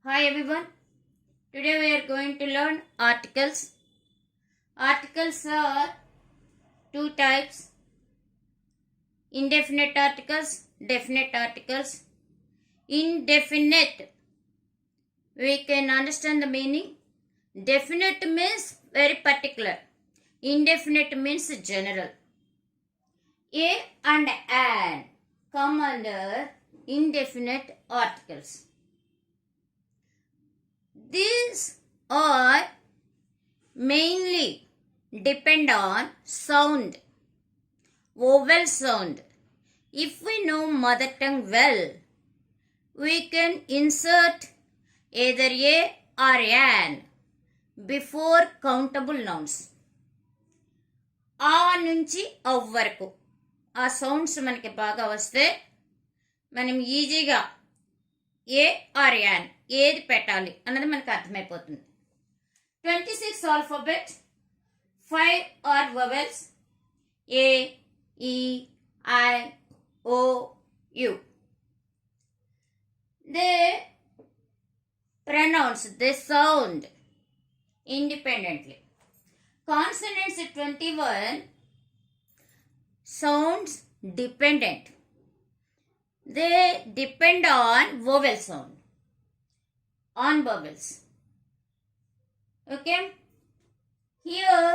Hi everyone. Today we are going to learn articles. Articles are two types: indefinite articles, definite articles. Indefinite, we can understand the meaning. Definite means very particular. Indefinite means general. A and an come under indefinite articles. These are mainly depend on sound, vowel sound. If we know mother tongue well, we can insert either a or an before countable nouns. ఆ నుంచి అవ్ వరకు ఆ sounds మనకి బాగా వస్తే మనం ఈజీగా ఏ ఆర్ యాన్ ఏది పెట్టాలి అన్నది మనకు అర్థమైపోతుంది. 26 alphabet, 5 are vowels: A, E, I, O, U. They pronounce, they sound independently. Consonants 21 sounds dependent. They depend on vowel sound, on vowels. Okay, here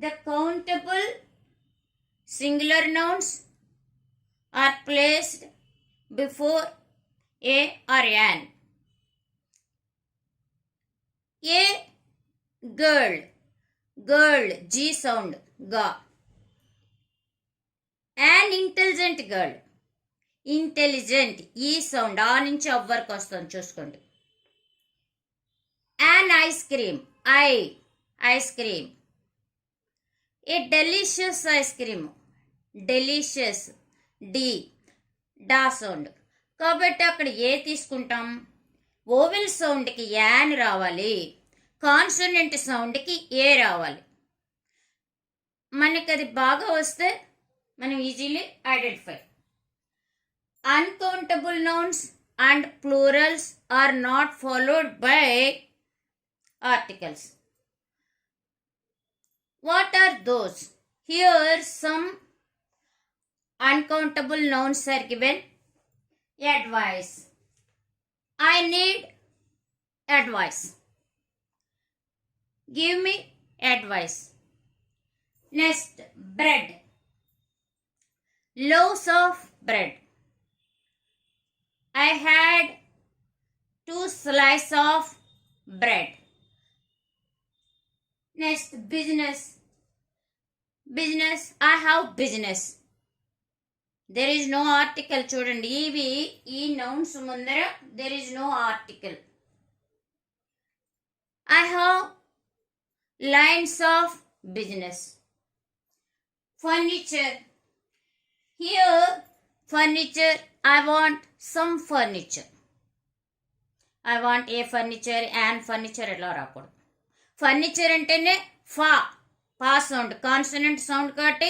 the countable singular nouns are placed before a or an. A girl, girl, G sound, ga. An intelligent girl, intelligent, E sound, ఆ నుంచి అవ్ వరకు వస్తుంది చూసుకోండి. An ice cream, I, ice cream. A delicious ice cream, delicious, D, డా sound. కాబట్టి అక్కడ ఏ తీసుకుంటాం? ఓవెల్ సౌండ్కి యాన్ రావాలి, కాన్సోనెంట్ సౌండ్కి ఏ రావాలి. మనకి అది బాగా వస్తే మనం easily identify. Uncountable nouns and plurals are not followed by articles. What are those? Here some uncountable nouns are given. Advice, I need advice. Give me advice. Next, bread, loaves of bread. I had 2 slices of bread. Next, business, business, I have business. There is no article. చూడండి, ఇవి ఈ nouns ముందర there is no article. I have lines of business. Furniture, here furniture, I want some furniture. I want a furniture and furniture ఎలా రాకూడదు. Furniture అంటేనే పా sound, consonant sound కాబట్టి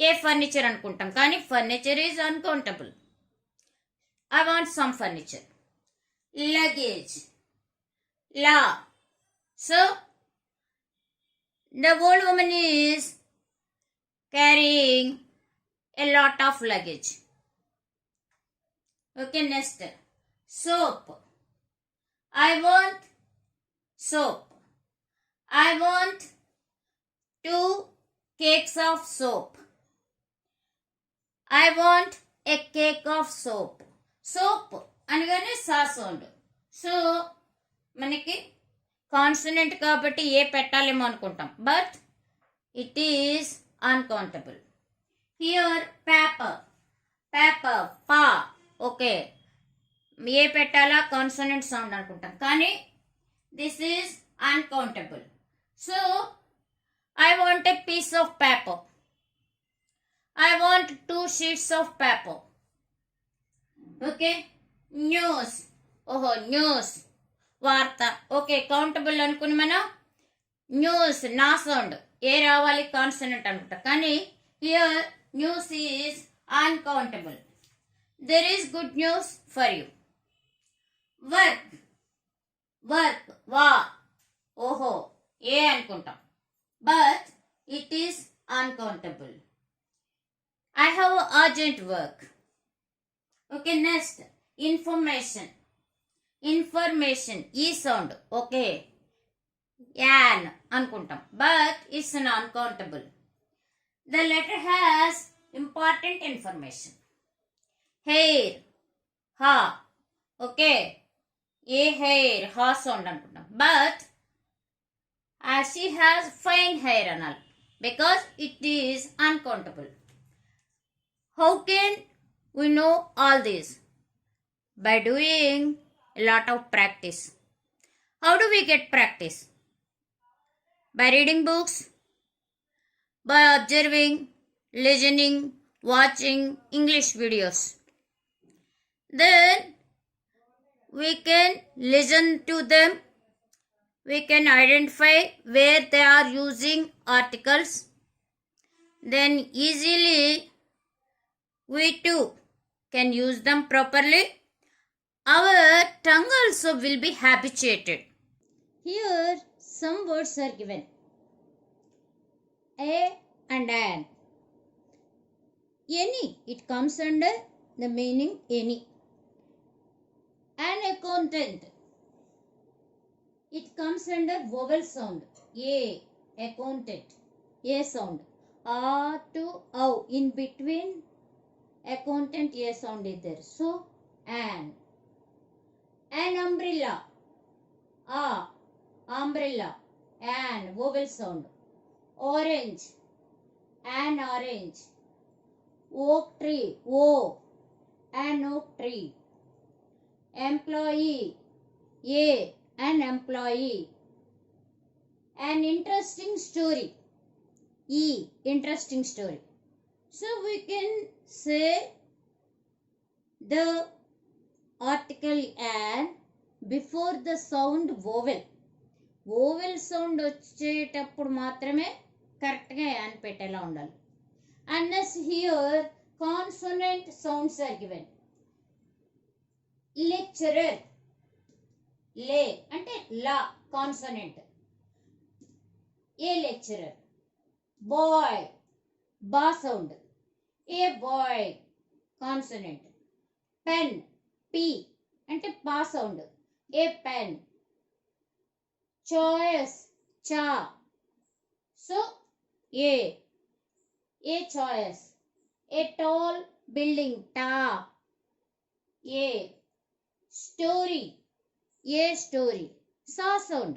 ఏ furniture అనుకుంటాం, కానీ furniture is uncountable. I want some furniture. Luggage, law. So the old women is carrying a lot of luggage. Okay, next soap, I want soap. I want 2 cakes of soap. I want a cake of soap. Soap అనగానే సా sound. So మనకి consonant కాబట్టి ఏ పెట్టాలేమో అనుకుంటాం, but it is uncountable. Here paper, paper, పా. Okay, ఏ పెట్టాలా? Consonant sound అనుకుంటాం, కానీ this is uncountable. So I want a piece of paper. I want 2 sheets of paper. Okay, news, ఓహో news, వార్త. Okay, countable అనుకుని మనం న్యూస్, నా sound ఏ రావాలి? కాన్సనెంట్ అనుకుంటా, కానీ here news is uncountable. There is good news for you. Work work వా ఓహో ఏ అనుకుంటాం but it is uncountable. I have urgent work. Okay next information. Information ఈ సౌండ్ ఓకే యాన్ అనుకుంటాం but it's an uncountable. The letter has important information. Hair హా okay ఏ hair హా sound అనుకుంటాం but she has fine hair అనాలి because it is uncountable. How can we know all this? By doing a lot of practice. How do we get practice? By reading books, by observing, listening, watching English videos. Then we can listen to them. We can identify where they are using articles. Then easily we too can use them properly. Our tongue also will be habituated. Here some words are given. A and an. Any, it comes under the meaning any. An accountant, it comes under vowel sound. A, accountant, A sound. A to O, in between accountant A sound is there. So, an. An umbrella. A, umbrella. An, vowel sound. Orange. An orange. Oak tree. O, an oak tree. Employee. A, an employee. An interesting story. E, interesting story. So we can say the article an before the sound vowel. Vowel sound వచ్చేటప్పుడు మాత్రమే కరెక్ట్గా an పెట్టేలా ఉండాలి. Unless here consonant sounds are given. Lecturer. లే అంటే లా consonant. A lecturer. Boy బా sound. A boy consonant. Pen P అంటే పా సౌండ్. A pen. చాయిస్ చా so a choice. A tall building టా a. Story A story. Sa sound.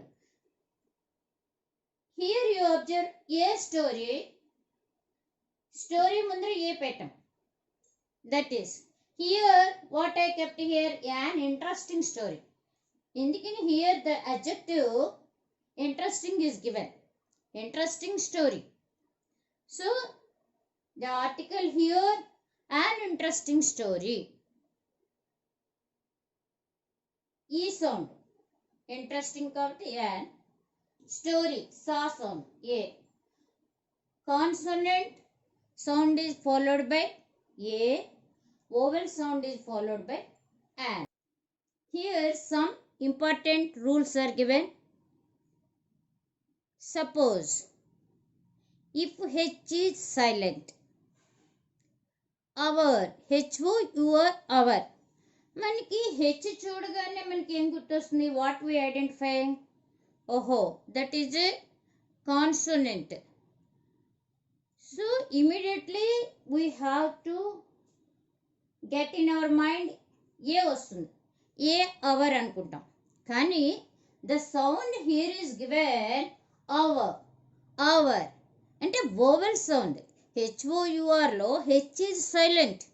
Here you observe A story. Story mundra A petam. That is, here what I kept here an interesting story. Indikini here the adjective interesting is given. Interesting story. So the article here an interesting story. E sound. Interesting కాబట్టి an. Story sa sound A. Consonant sound is followed by A. Vowel sound is followed by an. Here some important rules are given. Suppose if H is silent, our HO your our. మనకి H చూడగానే మనకి ఏం గుర్తొస్తుంది? What we identify? ఓహో that is a consonant. So immediately we have to get in our mind a వస్తుంది. A hour అనుకుంటాం కానీ the sound here is given hour. Hour అంటే వోవెల్ సౌండ్. HOURలో హెచ్ ఈజ్ సైలెంట్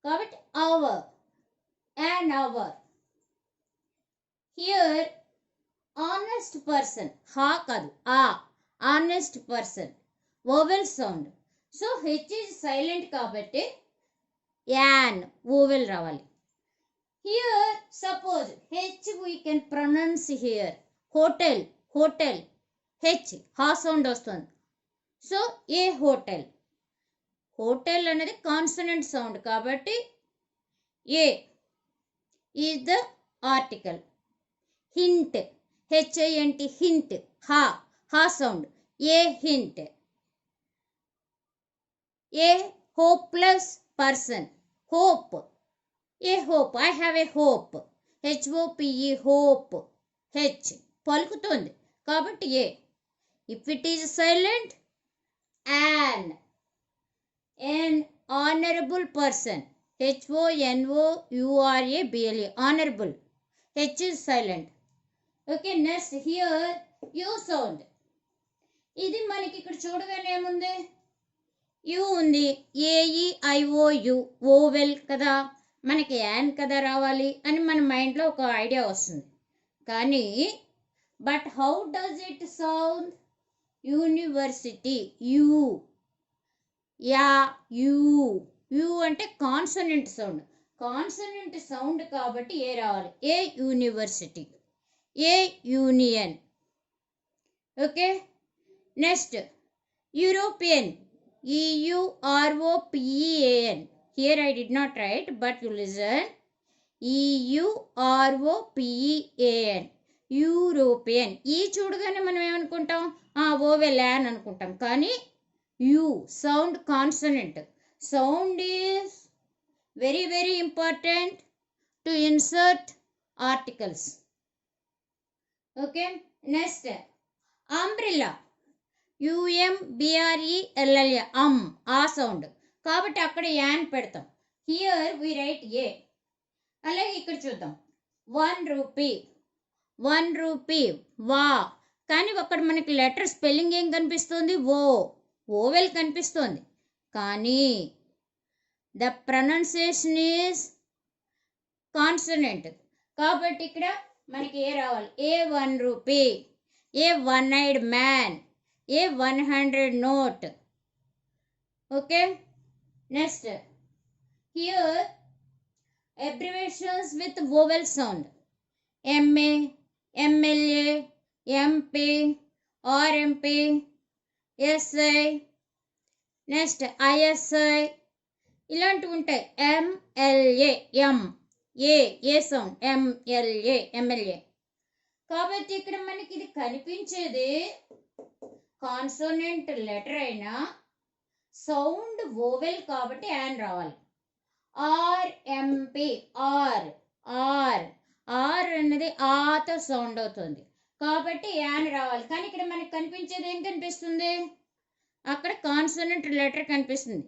కాబట్టి hour. an hour. Here honest person ha kadu a honest person vowel sound. So H is silent kabatti an vowel ravali. Here suppose H we can pronounce here hotel. Hotel H ha sound vastundi. So a hotel. Hotel అనేది consonant sound కాబట్టి ఏ. is the article. Hint, H-I-N-T, hint, ha sound, a hint. A hopeless person, hope, a hope, I have a hope, H-O-P-E, hope, H పలుకుతుంది కాబట్టి ఏ. If it is silent, an honorable person, H-O-N-O-U-R-A-B-L-E, honorable, H is silent. Okay, next here U sound. ఇది మనకి ఇక్కడ చూడగానే ఏముంది, you ఉంది, AEIOU, oval కదా, మనకి యాన్ కదా రావాలి అని మన మైండ్లో ఒక ఐడియా వస్తుంది. కానీ but how does it sound, university, U, యా, యూ, యూ అంటే కాన్సనెంట్ సౌండ్, కాన్సనెంట్ సౌండ్ కాబట్టి ఏ రావాలి, a university, a union. Okay, next European, EUROPEAN. Here I did not write, but you listen. EUROPEAN, European. ఈ చూడగానే మనం ఏమనుకుంటాం, oval an అనుకుంటాం. కానీ you sound consonant. Sound is very very important to insert articles. Okay, next umbrella, UMBRELLA, ఆ sound కాబట్టి అక్కడ an పెడతాం. హియర్ వి రైట్ ఏ. అలాగే ఇక్కడ చూద్దాం, 1 రూపీ, 1 రూపీ, వా, కానీ అక్కడ మనకి లెటర్ స్పెల్లింగ్ ఏం కనిపిస్తుంది, ఓవెల్ కనిపిస్తుంది. కానీ ద ప్రొనౌన్సియేషన్ ఈజ్ కాన్సనెంట్ కాబట్టి ఇక్కడ మనకి ఏ రావాలి, ఏ 1 rupee, A 1-eyed man, A 100 note. Okay, next here abbreviations with vowel sound, MA, MLA, MP, RMP, SI, next ISI, ఇలాంటివి ఉంటాయి. MLA, ఏ సౌండ్, MLA. కాబట్టి ఇక్కడ మనకి ఇది కనిపించేది కాన్సోనెంట్ లెటర్ అయినా సౌండ్ ఓవెల్ కాబట్టి యాన్ రావాలి. ఆర్ఎంపి, ఆర్ అనేది ఆతో సౌండ్ అవుతుంది కాబట్టి యాన్ రావాలి. కానీ ఇక్కడ మనకి కనిపించేది ఏం కనిపిస్తుంది, అక్కడ కాన్సోనెంట్ లెటర్ కనిపిస్తుంది,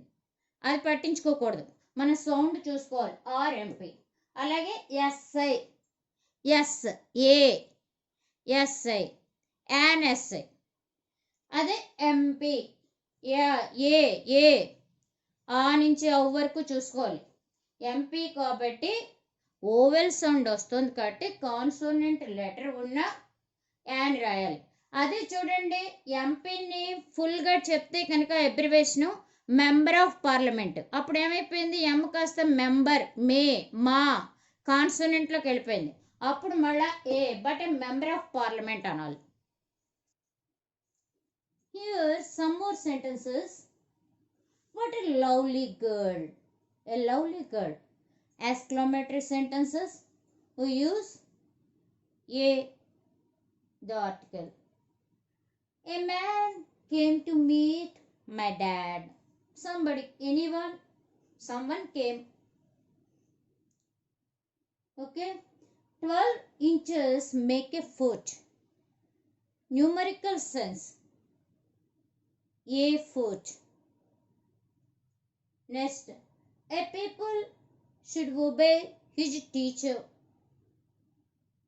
అది పట్టించుకోకూడదు, మన సౌండ్ చూసుకోవాలి. ఆర్ఎంపి. అలాగే ఎస్ఐ, ఎస్ఐ, యాన్ ఎస్ఐ. అదే ఎంపీ, ఏ ఆ నుంచి అవ్ వరకు చూసుకోవాలి. ఎంపీ కాబట్టి ఓవెల్ సౌండ్ వస్తుంది కాబట్టి కాన్సోనెంట్ లెటర్ ఉన్న యాన్ రాయాలి. అదే చూడండి, ఎంపీని ఫుల్గా చెప్తే కనుక అబ్రివేషను మెంబర్ ఆఫ్ పార్లమెంట్, అప్పుడు ఏమైపోయింది, ఎం కాస్త మెంబర్, మా కాన్సోనెంట్లోకి వెళ్ళిపోయింది. అప్పుడు మళ్ళీ a, but a member of parliament అనాలి. Here some more sentences. What a lovely girl, a lovely girl. Exclamatory sentences, we use a, the article. A man came to meet my dad. Somebody, anyone, someone came. Okay, 12 inches make a foot. Numerical sense, a foot. Next, a people should obey his teacher.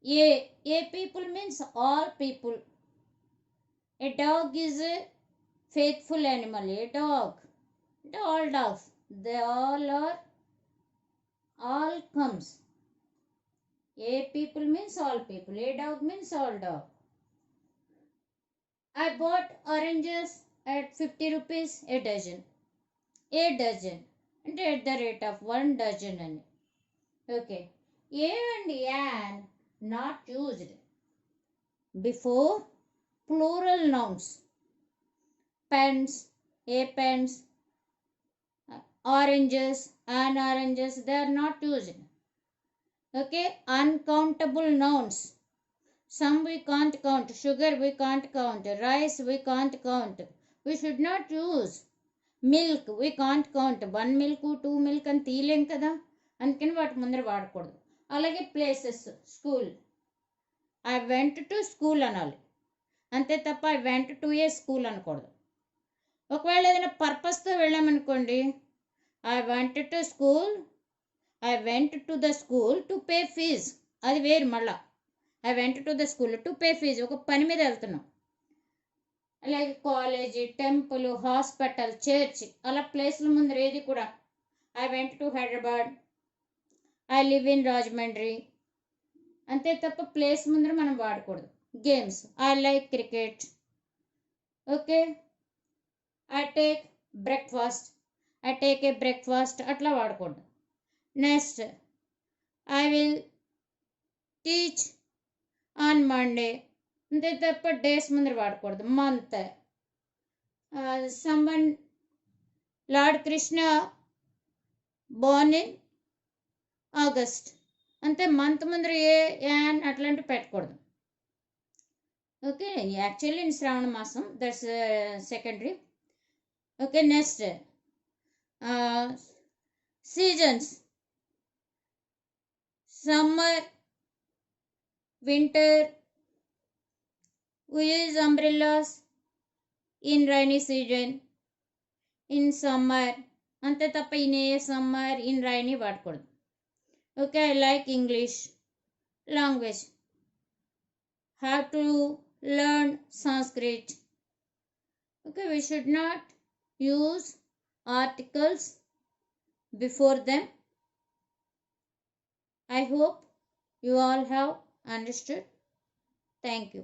A people means all people. A dog is a faithful animal. A dog, all dogs, they all are, all comes. A people means all people. A dog means all dog. I bought oranges at 50 rupees a dozen. A dozen అంటే at the rate of 1 dozen అని. Okay, a and an not used before plural nouns. Pens, a pens, oranges, an oranges, they are not used. Okay, uncountable nouns. Some we can't count. Sugar we can't count. Rice we can't count. We should not use. Milk we can't count. 1 milk 2 milk అని తీయలేం కదా, అందుకని వాటి ముందర వాడకూడదు. అలాగే places, school, I went to school అనాలి, అంతే తప్ప I went to a school అనకూడదు. ఒకవేళ ఏదైనా పర్పస్తో వెళ్ళామనుకోండి, I went to school, I went to the school to pay fees, అది వేరు. మళ్ళా I went to the school to pay fees, ఒక పని మీద వెళ్తున్నాం. అలాగే కాలేజీ, టెంపుల్, హాస్పిటల్, చర్చ్, అలా ప్లేస్ల ముందర ఏది కూడా I went to Hyderabad, I live in Rajahmundry, అంతే తప్ప ప్లేస్ ముందర మనం వాడకూడదు. Games, I like cricket. Okay, I take breakfast, I take a breakfast, అట్లా వాడకూడదు. Next, I will teach on Monday, అంతే తప్ప డేస్ ముందర వాడకూడదు. Month, someone, lord Krishna Born in August, అంతే మంత్ ముందర ఏ యాన్ అట్లాంటివి పెట్టకూడదు. ఓకే, యాక్చువల్లీ ఇన్ శ్రావణ మాసం, that's secondary. Okay, next seasons, summer, winter, we use umbrellas in rainy season, in summer, అంతే తప్ప in a summer, in rainy వాడకూడదు. Okay, I like English language, have to learn Sanskrit. Okay, we should not use articles before them. I hope you all have understood. Thank you.